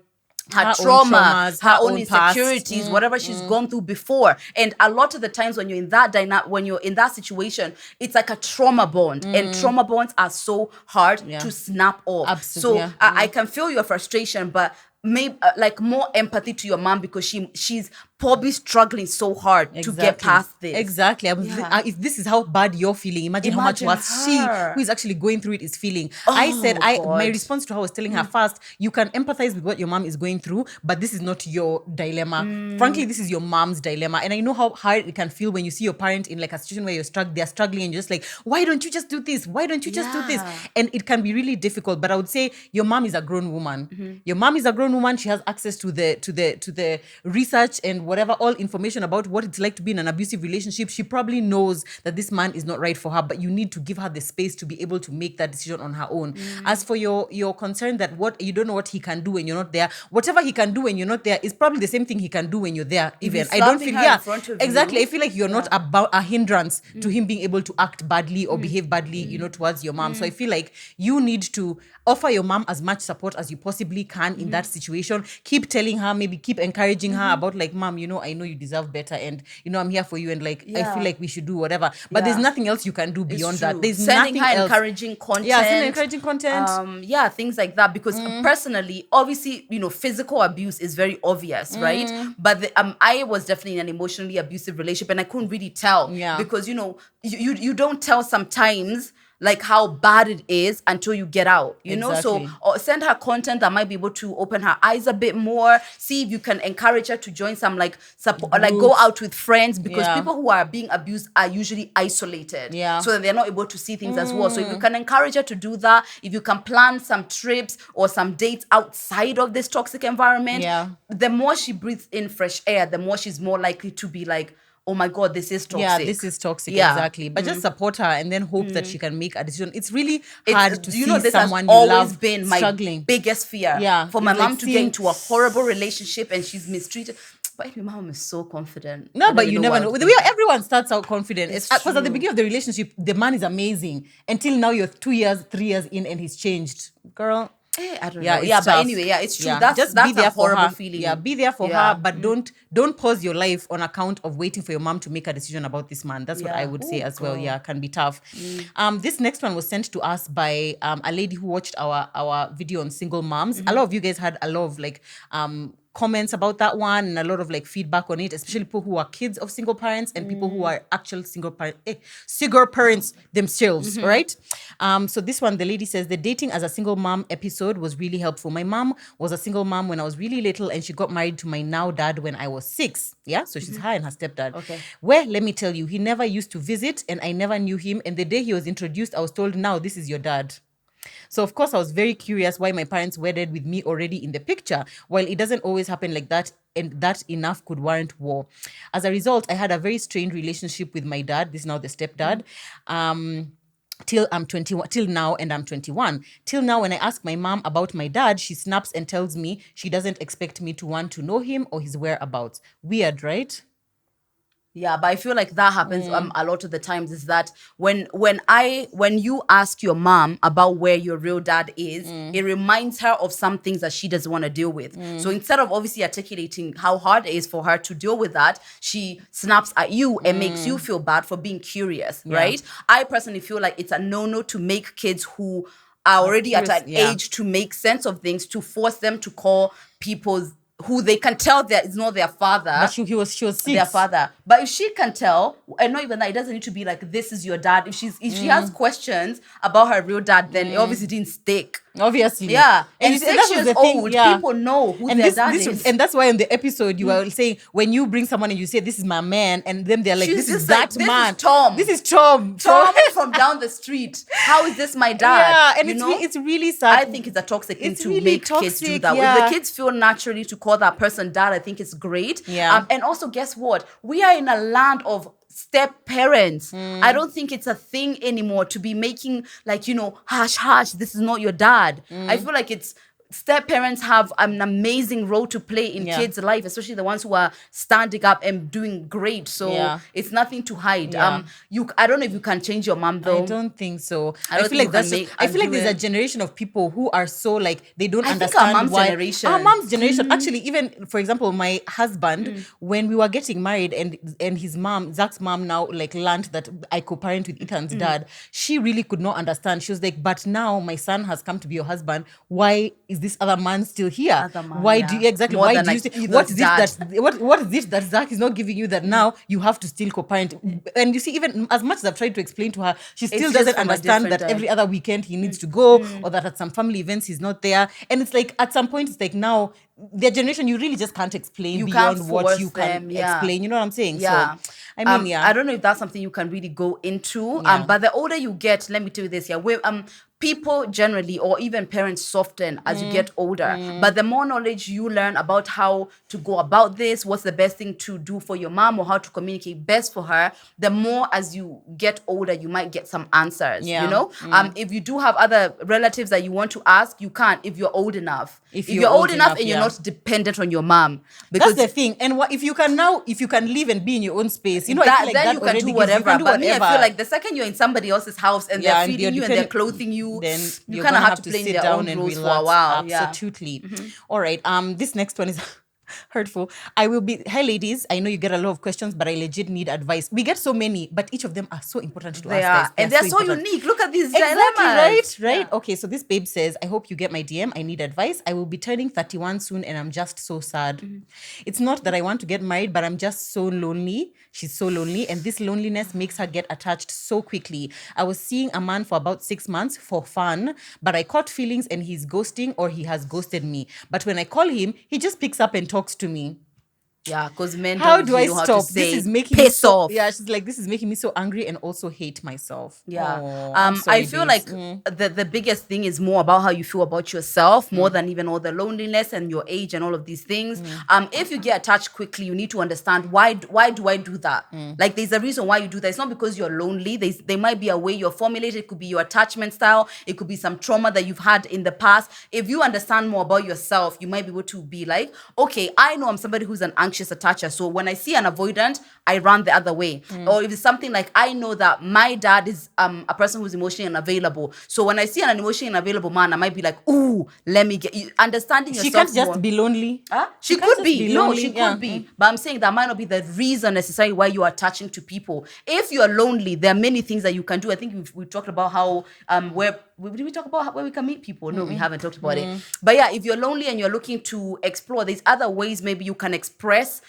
trauma, her own insecurities, whatever she's gone through before. And a lot of the times when you're in that situation, it's like a trauma bond. And trauma bonds are so hard to snap off. Absolutely. So I can feel your frustration, but maybe like more empathy to your mom, because she's probably struggling so hard to get past this. Exactly. If this is how bad you're feeling, imagine how much worse she, who is actually going through it, is feeling. My response to her was telling her, first, you can empathize with what your mom is going through, but this is not your dilemma. Frankly, this is your mom's dilemma. And I know how hard it can feel when you see your parent in like a situation where they're struggling, and you're just like, why don't you just do this? Why don't you just do this? And it can be really difficult. But I would say your mom is a grown woman. Your mom is a grown woman. She has access to the research and whatever, all information about what it's like to be in an abusive relationship. She probably knows that this man is not right for her, but you need to give her the space to be able to make that decision on her own. As for your concern that what you don't know what he can do when you're not there, whatever he can do when you're not there is probably the same thing he can do when you're there. Even I don't feel exactly. I feel like you're not about a hindrance to him being able to act badly or behave badly, towards your mom. So I feel like you need to offer your mom as much support as you possibly can in that situation. Keep telling her, maybe keep encouraging her about like, mom, I know you deserve better, and I'm here for you, and like I feel like we should do whatever. But there's nothing else you can do beyond that. There's sending nothing her else. encouraging content. Yeah, sending encouraging content. Things like that. Because personally, obviously, physical abuse is very obvious, right? But I was definitely in an emotionally abusive relationship, and I couldn't really tell because you don't tell sometimes like how bad it is until you get out, Exactly. So send her content that might be able to open her eyes a bit more. See if you can encourage her to join some like support, like go out with friends, because people who are being abused are usually isolated, so that they're not able to see things as well. So if you can encourage her to do that, if you can plan some trips or some dates outside of this toxic environment, the more she breathes in fresh air, the more she's more likely to be like, oh my God, this is toxic. Yeah, this is toxic, exactly. But just support her and then hope that she can make a decision. It's really hard to see this someone has you always love been my struggling. biggest fear. Yeah, for my it's mom like to get into a horrible relationship and she's mistreated. But my mom is so confident. No, but you never know. Everyone starts out confident. Because at the beginning of the relationship, the man is amazing. Until now, you're 2 years, 3 years in, and he's changed. Girl. I don't know. Yeah, tough. but anyway, it's true. Yeah. That's Just be there a horrible for her. feeling. Yeah, be there for her, but don't pause your life on account of waiting for your mom to make a decision about this man. That's what I would say as well. Yeah, can be tough. This next one was sent to us by a lady who watched our video on single moms. A lot of you guys had a lot of comments about that one and a lot of feedback on it, especially people who are kids of single parents and people who are actual single parents themselves, right? So this one, the lady says, the dating as a single mom episode was really helpful. My mom was a single mom when I was really little and she got married to my now dad when I was 6. Yeah, so she's her and her stepdad. Okay. Well, let me tell you, he never used to visit and I never knew him. And the day he was introduced, I was told, now this is your dad. So, of course, I was very curious why my parents wedded with me already in the picture. While it doesn't always happen like that, and that enough could warrant war. As a result, I had a very strained relationship with my dad. This is now the stepdad. Till I'm 21, till now, and I'm 21. Till now, when I ask my mom about my dad, she snaps and tells me she doesn't expect me to want to know him or his whereabouts. Weird, right? Yeah, but I feel like that happens a lot of the times, is that when you ask your mom about where your real dad is, it reminds her of some things that she doesn't want to deal with. So instead of obviously articulating how hard it is for her to deal with that, she snaps at you and makes you feel bad for being curious, right? I personally feel like it's a no-no to make kids who are already at an age to make sense of things, to force them to call people's who they can tell that it's not their father. But she was 6. Their father. But if she can tell, and not even that, it doesn't need to be like, this is your dad. If she has questions about her real dad, then it obviously didn't stick. Obviously. Yeah. And that 6 was years the thing, old, people know who their dad is. And that's why in the episode you were saying, when you bring someone and you say, this is my man, and then they're like, She's this is just that like, man. This is Tom. This is Tom. Tom from down the street. How is this my dad? Yeah, and it's really sad. I think it's a toxic thing to really make toxic, kids do that. yeah. If the kids feel naturally to call that person dad, I think it's great. Yeah. And also, guess what? We are in a land of step parents. I don't think it's a thing anymore to be making hush, this is not your dad. I feel like step parents have an amazing role to play in kids' life, especially the ones who are standing up and doing great. So it's nothing to hide. Yeah. I don't know if you can change your mom though. I don't think so. I feel like there's a generation of people who are so they don't understand think our mom's why. generation. Our mom's generation. Actually, even for example, my husband, when we were getting married and his mom, Zach's mom now learned that I co-parent with Ethan's dad, she really could not understand. She was like, but now my son has come to be your husband. Why is this other man still here? Why do you exactly? More why than do you say, what is this that Zach is not giving you that now you have to still co-parent? And you see, even as much as I've tried to explain to her, she still doesn't understand that every other weekend he needs to go, or that at some family events he's not there. And it's like at some point it's like now their generation, you really just can't explain beyond what you can explain. You know what I'm saying? Yeah. So I mean, I don't know if that's something you can really go into. But the older you get, let me tell you this, people generally, or even parents, soften as you get older. But the more knowledge you learn about how to go about this, what's the best thing to do for your mom, or how to communicate best for her, the more as you get older, you might get some answers. You know, if you do have other relatives that you want to ask, you can't if you're old enough. If you're old enough and you're not dependent on your mom, because that's the thing. And if you can live and be in your own space, you know, then you can do whatever. But me, I feel like the second you're in somebody else's house and they're feeding you and they're clothing you, then you kind of have to play in their own rules for a while. Absolutely. All right. This next one is hurtful. Hi ladies, I know you get a lot of questions, but I legit need advice. We get so many, but each of them are so important to us, guys. And they're so unique. Look at these dilemmas. Right? Okay, so this babe says, I hope you get my DM. I need advice. I will be turning 31 soon and I'm just so sad. It's not that I want to get married, but I'm just so lonely. She's so lonely, and this loneliness makes her get attached so quickly. I was seeing a man for about 6 months for fun, but I caught feelings and he's ghosting, or he has ghosted me. But when I call him, he just picks up and talks to me. Yeah, because men How don't do I usually know how to stop? This say, is making me piss so off. yeah. She's like, this is making me so angry and also hate myself. Yeah. Oh, I'm sorry, I feel babes. like the biggest thing is more about how you feel about yourself, more than even all the loneliness and your age and all of these things. If you get attached quickly, you need to understand why do I do that? Like, there's a reason why you do that. It's not because you're lonely. There might be a way you're formulated. It could be your attachment style. It could be some trauma that you've had in the past. If you understand more about yourself, you might be able to be like, okay, I know I'm somebody who's an anxious attacher. So when I see an avoidant, I run the other way. Or if it's something like, I know that my dad is a person who's emotionally unavailable. So when I see an emotionally unavailable man, I might be like, ooh, let me get you. Understanding She yourself can't just more. be lonely. Huh? She She can't could just be. be No, lonely. she could Yeah. be. But I'm saying that might not be the reason necessarily why you're attaching to people. If you're lonely, there are many things that you can do. I think we talked about how did we talk about where we can meet people? No, we haven't talked about it. But yeah, if you're lonely and you're looking to explore, there's other ways maybe you can express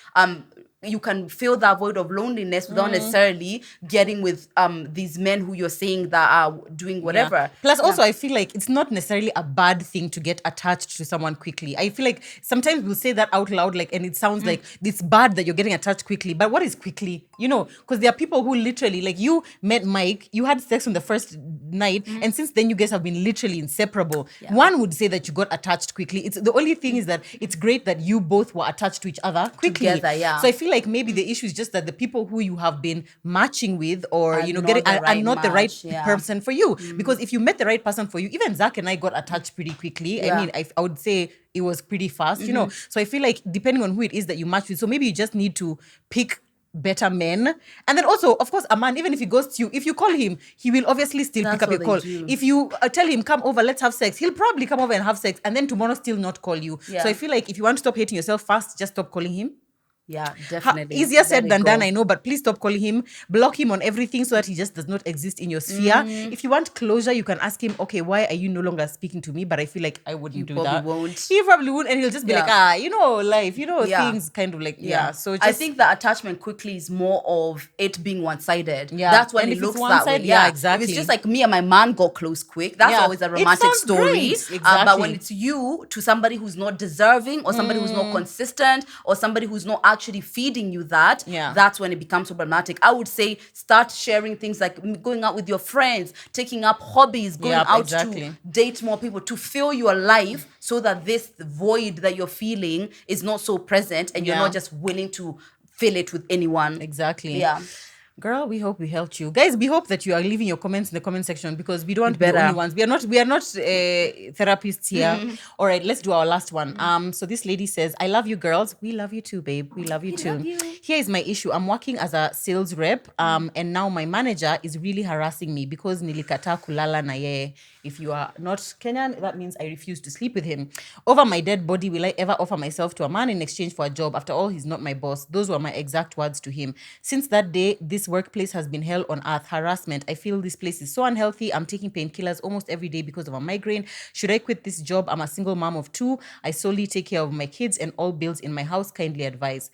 you can fill that void of loneliness without necessarily getting with these men who you're saying that are doing whatever. Yeah. Plus, also, I feel like it's not necessarily a bad thing to get attached to someone quickly. I feel like sometimes we'll say that out loud, like, and it sounds like it's bad that you're getting attached quickly. But what is quickly? You know, because there are people who literally, like, you met Mike, you had sex on the first night, and since then you guys have been literally inseparable. Yeah. One would say that you got attached quickly. It's the only thing is that it's great that you both were attached to each other quickly. Together, yeah. So I feel like maybe the issue is just that the people who you have been matching with or Are you know not getting the are right not the right match, yeah. person for you. Because if you met the right person for you, even Zach and I got attached pretty quickly. Yeah. I mean, I would say it was pretty fast, you know. So I feel like depending on who it is that you match with, so maybe you just need to pick better men. And then also, of course, a man, even if he ghosts you, if you call him, he will obviously still That's pick up what your they call. do. If you tell him, come over, let's have sex, he'll probably come over and have sex and then tomorrow still not call you. Yeah. So I feel like if you want to stop hating yourself fast, just stop calling him. Yeah, definitely. Easier There said we than go. done, I know, but please stop calling him. Block him on everything so that he just does not exist in your sphere. If you want closure, you can ask him, okay, why are you no longer speaking to me? But I feel like I wouldn't do probably that. won't. He probably won't, and he'll just be Yeah. like, you know, life, you know, Yeah. things kind of like, yeah. So just, I think the attachment quickly is more of it being one-sided. Yeah. That's when And it if it's looks that way. one-sided, yeah, If exactly. it's just like me and my man got close quick, that's Yeah. always a It romantic sounds story. great. But Exactly. when it's you to somebody who's not deserving or somebody who's not consistent or somebody who's not actually feeding you that, Yeah. that's when it becomes problematic. I would say start sharing things like going out with your friends, taking up hobbies, going Yep, out exactly. to date more people to fill your life so that this void that you're feeling is not so present and you're Yeah. not just willing to fill it with anyone. Exactly. Yeah. Girl, we hope we helped you. Guys, we hope that you are leaving your comments in the comment section because we don't want to be the better. only ones. We are not therapists here. All right, let's do our last one. So this lady says, I love you girls. We love you too, babe. We love you too. love you. Here is my issue. I'm working as a sales rep and now my manager is really harassing me because nilikata kulala na yeye. If you are not Kenyan, that means I refuse to sleep with him. Over my dead body, will I ever offer myself to a man in exchange for a job? After all, he's not my boss. Those were my exact words to him. Since that day, this workplace has been hell on earth. Harassment. I feel this place is so unhealthy. I'm taking painkillers almost every day because of a migraine. Should I quit this job? I'm a single mom of 2. I solely take care of my kids and all bills in my house. Kindly advise.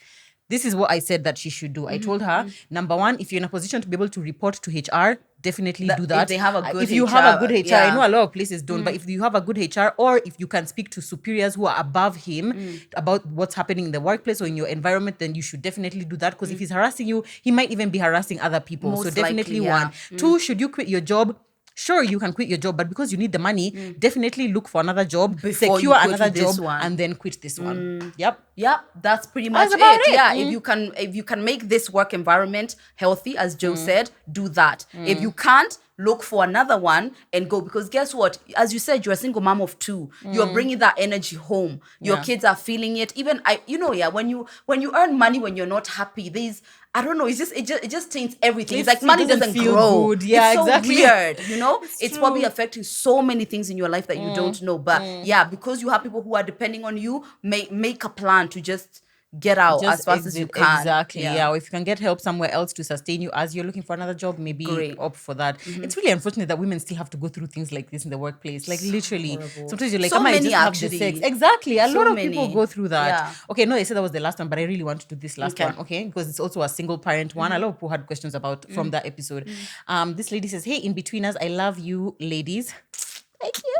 This is what I said that she should do. I told her, number one, if you're in a position to be able to report to HR, definitely do that. If they have a good If you HR, have a good HR, I yeah. know a lot of places don't, but if you have a good HR or if you can speak to superiors who are above him about what's happening in the workplace or in your environment, then you should definitely do that. Because if he's harassing you, he might even be harassing other people. Most so definitely likely, yeah. 1. 2, should you quit your job? Sure, you can quit your job, but because you need the money, definitely look for another job, Before you secure quit another with this job, one. and then quit this one. Yep. Yeah, that's pretty much That's about it. Yeah, if you can make this work environment healthy, as Joe said, do that. If you can't, look for another one and go, because guess what? As you said, you're a single mom of 2. You're bringing that energy home. Your Yeah. kids are feeling it. Even when you earn money when you're not happy, I don't know. It just taints everything. It's like It money doesn't doesn't feel grow. good. Yeah, it's so exactly. weird. It's true. probably affecting so many things in your life that you don't know. But yeah, because you have people who are depending on you, make a plan to just get out Just as fast as you can. Exactly. Yeah. Or if you can get help somewhere else to sustain you as you're looking for another job, maybe Great. opt for that. It's really unfortunate that women still have to go through things like this in the workplace. Like literally, horrible. sometimes you're like, So I might many just have actually. the sex. Exactly. A So lot of many. people go through that. Yeah. Okay, no, they said that was the last one, but I really want to do this last Okay. one. Okay, because it's also a single parent one. A lot of people had questions about from that episode. This lady says, hey, in between us, I love you, ladies. Thank you.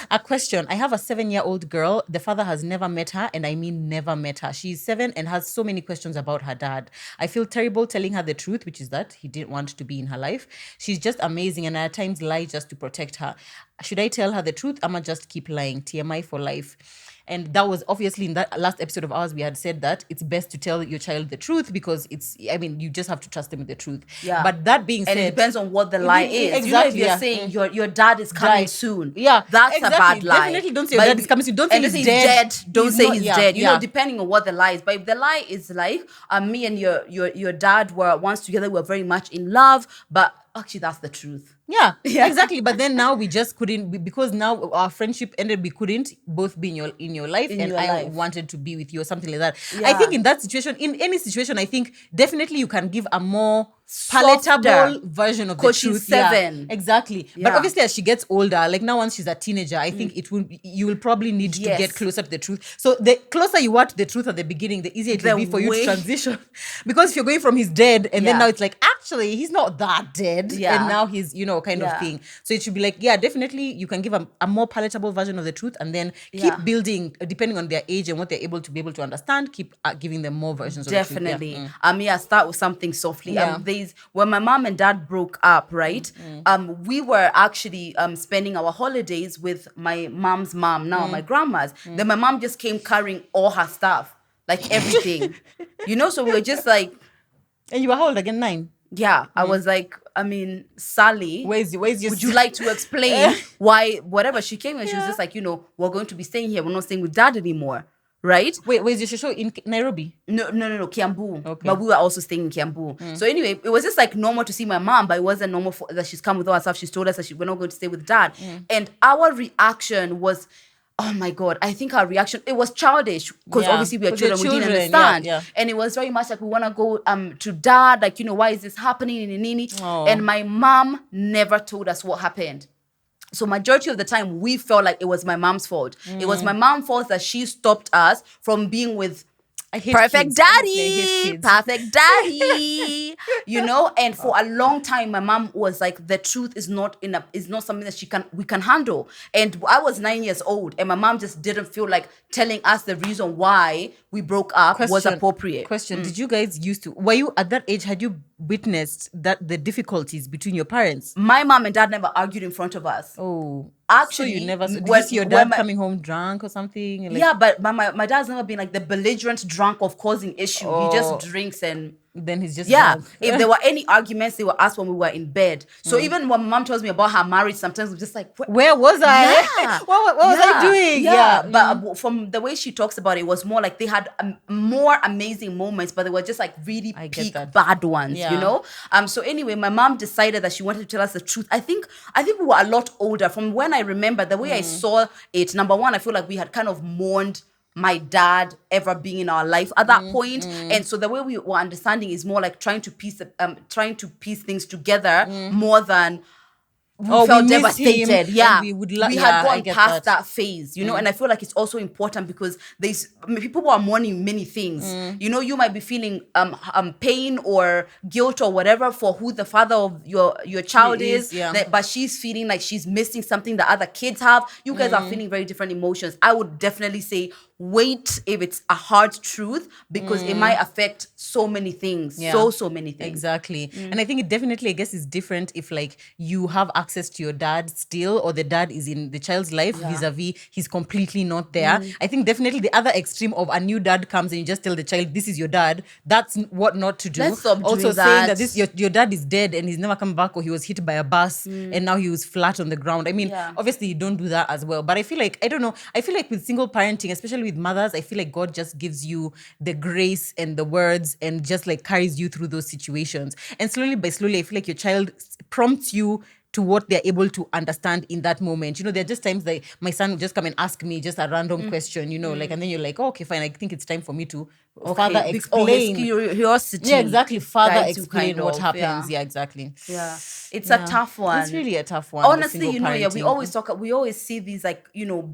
A question. I have a 7-year-old girl. The father has never met her, and I mean never met her. She's 7 and has so many questions about her dad. I feel terrible telling her the truth, which is that he didn't want to be in her life. She's just amazing, and I at times lie just to protect her. Should I tell her the truth? I'ma just keep lying. TMI for life. And that was obviously in that last episode of ours, we had said that it's best to tell your child the truth because you just have to trust them with the truth. Yeah. But that being said, and it depends on what the lie is. Exactly. You know, if you're saying your dad is coming soon, that's exactly. a bad lie. Definitely don't say your dad is coming soon. Don't say he's dead. Don't say he's dead. You know, depending on what the lie is. But if the lie is like, me and your dad were once together, we were very much in love, but actually that's the truth. Yeah, exactly. But then now we just couldn't, because now our friendship ended. We couldn't both be in your life, and I wanted to be with you or something like that. Yeah. I think in that situation, in any situation, I think definitely you can give a more palatable version of the truth. She's 7. Yeah, exactly. Yeah. But obviously, as she gets older, like now once she's a teenager, I think you will probably need to get closer to the truth. So the closer you are to the truth at the beginning, the easier it will be for you to transition. Because if you're going from he's dead, and then now it's like, actually, he's not that dead. Yeah. And now he's, kind of thing. So it should be like, definitely you can give a more palatable version of the truth, and then keep building, depending on their age and what they're able to understand, keep giving them more versions of the truth. Definitely. Start with something softly. When my mom and dad broke up, right? We were actually spending our holidays with my mom's mom, now my grandma's. Then my mom just came carrying all her stuff, like everything. So we were just like... And you were how old again? 9? Yeah, I was like, Sally, where's your would you like to explain why, whatever, she came and she was just like, we're going to be staying here. We're not staying with dad anymore. Right? Wait, where's your show? In Nairobi? No, Kiambu. Okay. But we were also staying in Kiambu. So anyway, it was just like normal to see my mom, but it wasn't normal that she's come with all her stuff. She's told us that we're not going to stay with dad. And our reaction was... Oh my God, I think our reaction, it was childish because obviously we are children, we didn't understand. And it was very much like, we want to go to dad, like, why is this happening? And my mom never told us what happened. So majority of the time, we felt like it was my mom's fault. It was my mom's fault that she stopped us from being with perfect daddy. And for a long time my mom was like, the truth is not something that we can handle. And I was 9 years old, and my mom just didn't feel like telling us the reason why we broke up was appropriate. Did you guys were you at that age, had you witnessed the difficulties between your parents? My mom and dad never argued in front of us. Oh, actually, so you never did you see your dad coming home drunk or something? But my dad's never been like the belligerent drunk of causing issue. He just drinks and then he's just drunk. If there were any arguments, they were asked when we were in bed. So even when my mom tells me about her marriage, sometimes we're just like, where was I? What was I doing? But from the way she talks about it, was more like they had more amazing moments, but they were just like really peak bad ones, So anyway, my mom decided that she wanted to tell us the truth. I think we were a lot older. From when I remember, the way I saw it, number one, I feel like we had kind of mourned my dad ever being in our life at that point. And so the way we were understanding is more like trying to piece things together more than we felt devastated. We had gone past that phase, and I feel like it's also important because people who are mourning many things. You might be feeling pain or guilt or whatever for who the father of your child is, but she's feeling like she's missing something that other kids have. You guys are feeling very different emotions. I would definitely say wait if it's a hard truth, because it might affect so many things. So many things. Exactly. And I think it definitely, I guess, is different if like you have access to your dad still, or the dad is in the child's life vis-a-vis he's completely not there. I think definitely the other extreme of a new dad comes and you just tell the child, this is your dad. That's what not to do. Let's stop also doing saying that. that your dad is dead and he's never come back, or he was hit by a bus and now he was flat on the ground. I mean, obviously you don't do that as well. But I feel like, I don't know, I feel like with single parenting, especially with mothers, I feel like God just gives you the grace and the words and just like carries you through those situations. And slowly by slowly, I feel like your child prompts you to what they're able to understand in that moment. There are just times that my son will just come and ask me just a random question, like, and then you're like, oh, okay, fine. I think it's time for me to Father explain. His curiosity. Yeah, exactly. Father guides you explain kind what of, happens. Yeah, exactly. Yeah. It's a tough one. It's really a tough one. Honestly, we parenting. we always see these like,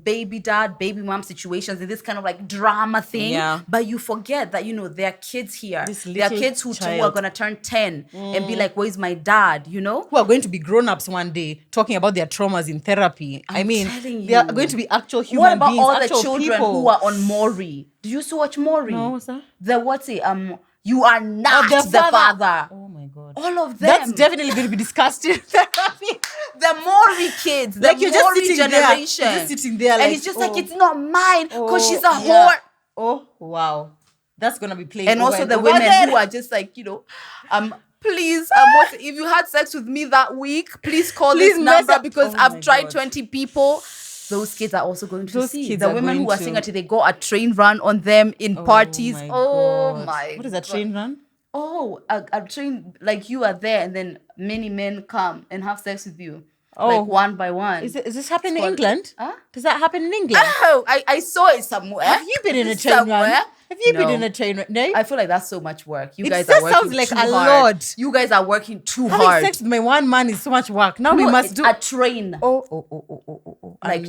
baby dad, baby mom situations in this kind of like drama thing. Yeah. But you forget that, there are kids here. There are kids who are going to turn 10 and be like, where's my dad, Who are going to be grown-ups one day talking about their traumas in therapy. I'm telling you. They are going to be actual human beings. What about all the children people who are on Maury? Did you used to watch Maury? No, what's that? You are not the father. Oh my God. All of them. That's definitely going to be discussed in therapy. The Maury kids, the Maury generation. You're just sitting there and it's just like, it's not mine because she's a whore. Oh, wow. That's going to be playing. And also the women who are just like, please, if you had sex with me that week, please call this number because I've tried 20 people. Those kids are also going to see. The women who are saying until they go a train run on them in parties. What is a train run? Oh, a train, like you are there and then many men come and have sex with you. Like one by one. Is this happening in England? Huh? Does that happen in England? Oh, I saw it somewhere. Have you been in a train run? Have you been in a train run? No? I feel like that's so much work. You guys are working sounds like too a hard. lot. You guys are working too Having hard. sex with my one man is so much work. Now we must do a train. Oh. Like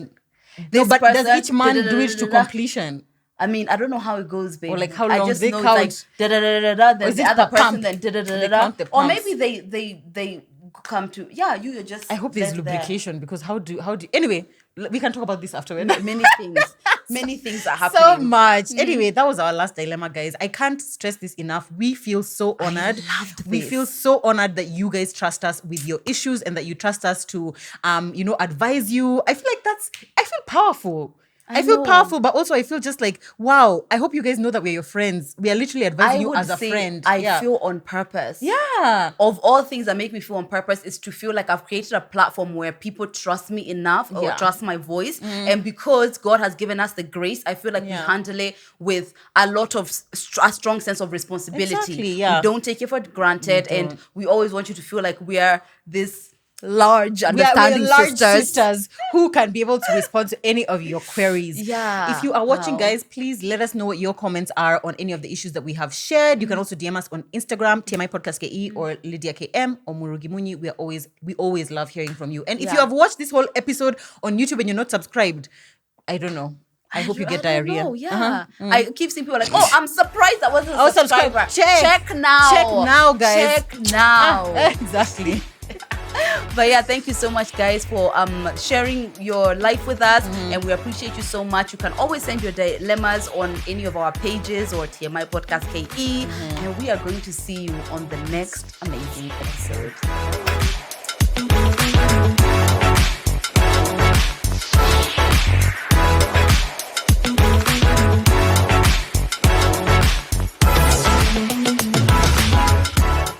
but does each man do it to completion? I mean, I don't know how it goes, baby. Or like how long I just they know count? It's like then the other person, then or maybe they come to you just. I hope there's lubrication because how do anyway? We can talk about this afterwards. Many things are happening. So much. Anyway, that was our last dilemma, guys. I can't stress this enough. We feel so honored. We feel so honored that you guys trust us with your issues and that you trust us to, advise you. I feel like I feel powerful. I feel powerful, but also I feel just like, wow, I hope you guys know that we're your friends. We are literally advising you as a friend. I feel on purpose. Yeah. Of all things that make me feel on purpose is to feel like I've created a platform where people trust me enough or trust my voice. And because God has given us the grace, I feel like we handle it with a lot of a strong sense of responsibility. Exactly, yeah. We don't take it for granted. And we always want you to feel like we are this large understanding sisters who can be able to respond to any of your queries. Yeah. If you are watching, guys, please let us know what your comments are on any of the issues that we have shared. You can also DM us on Instagram, TMI Podcast KE or Lydia KM or Murugi Muni. We always love hearing from you. And if you have watched this whole episode on YouTube and you're not subscribed, I don't know. I hope you get diarrhea. Know, I keep seeing people like, I'm surprised I wasn't a subscriber. Check now, guys. Check now. Exactly. But thank you so much, guys, for sharing your life with us, and we appreciate you so much. You can always send your dilemmas on any of our pages or TMI Podcast KE, and we are going to see you on the next amazing episode.